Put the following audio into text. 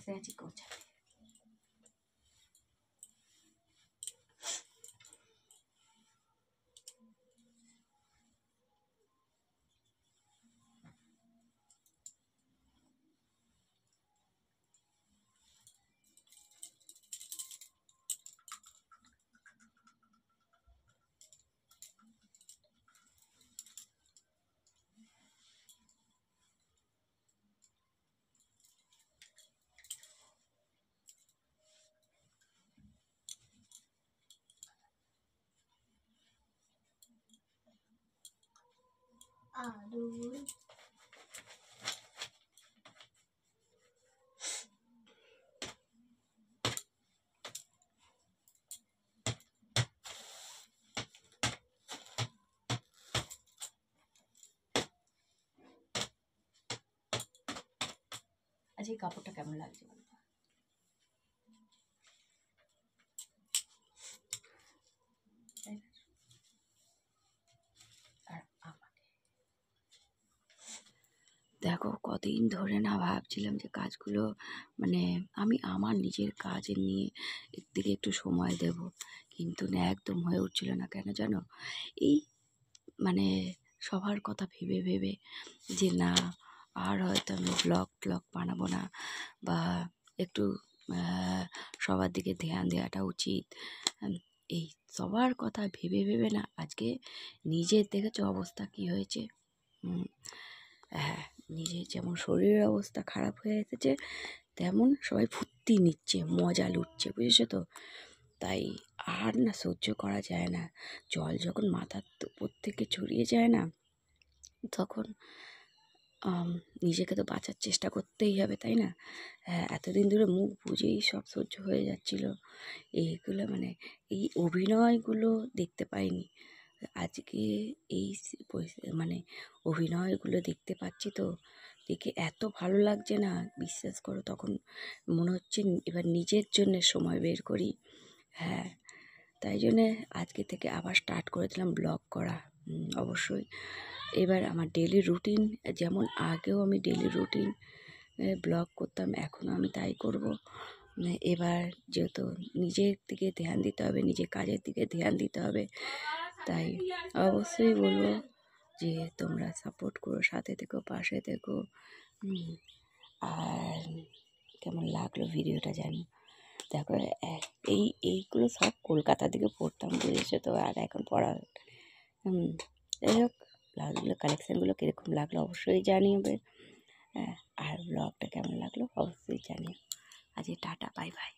বসে আছি গোছাতে। আলু আজ এই কাপড়টা কেমন লাগছে বলতো? আর আমাকে দেখো, কদিন ধরে না ভাবছিলাম যে কাজগুলো মানে আমি আমার নিজের কাজের নিয়ে এর দিকে একটু সময় দেব, কিন্তু না, একদম হয়ে উঠছিল না। কেন জানো? এই মানে সবার কথা ভেবে ভেবে যে না, আর হয়তো আমি ব্লগ বানাবো না, বা একটু সবার দিকে ধ্যান দেওয়াটা উচিত। এই সবার কথা ভেবে ভেবে না আজকে নিজের দেখেছো অবস্থা কি হয়েছে। হ্যাঁ, নিজের যেমন শরীরের অবস্থা খারাপ হয়ে এসেছে, তেমন সবাই ফুর্তি নিচ্ছে, মজা লুটছে, বুঝেছো তো? তাই আর না সহ্য করা যায় না। জল যখন মাথার উপর থেকে ছড়িয়ে যায় না, তখন নিজেকে তো বাঁচার চেষ্টা করতেই হবে, তাই না? হ্যাঁ, এতদিন ধরে মুখ বুজেই সব সহ্য হয়ে যাচ্ছিল। এইগুলো মানে এই অভিনয়গুলো দেখতে পাইনি, আজকে এই মানে অভিনয়গুলো দেখতে পাচ্ছি তো, দেখে এত ভালো লাগছে না, বিশ্বাস করো। তখন মনে হচ্ছে এবার নিজের জন্য সময় বের করি। হ্যাঁ, তাই জন্যে আজকে থেকে আবার স্টার্ট করে দিলাম ব্লগ করা। অবশ্যই এবার আমার ডেলি রুটিন, যেমন আগেও আমি ডেলি রুটিন ব্লগ করতাম, এখনও আমি তাই করব। এবার যেহেতু নিজের দিকে ধ্যান দিতে হবে, নিজের কাজের দিকে ধ্যান দিতে হবে, তাই অবশ্যই বলবো যে তোমরা সাপোর্ট করো, সাথে থেকো, পাশে থেকো। আর কেমন লাগলো ভিডিওটা জানি। দেখো, এইগুলো সব কলকাতা থেকে পড়তাম, বুঝেছো তো, আর এখন পড়া। যাই হোক, ব্লাউজগুলো কালেকশানগুলো কীরকম লাগলো অবশ্যই জানিয়ে। আর ব্লগটা কেমন লাগলো অবশ্যই জানিও। আজকে টাটা, বাই বাই।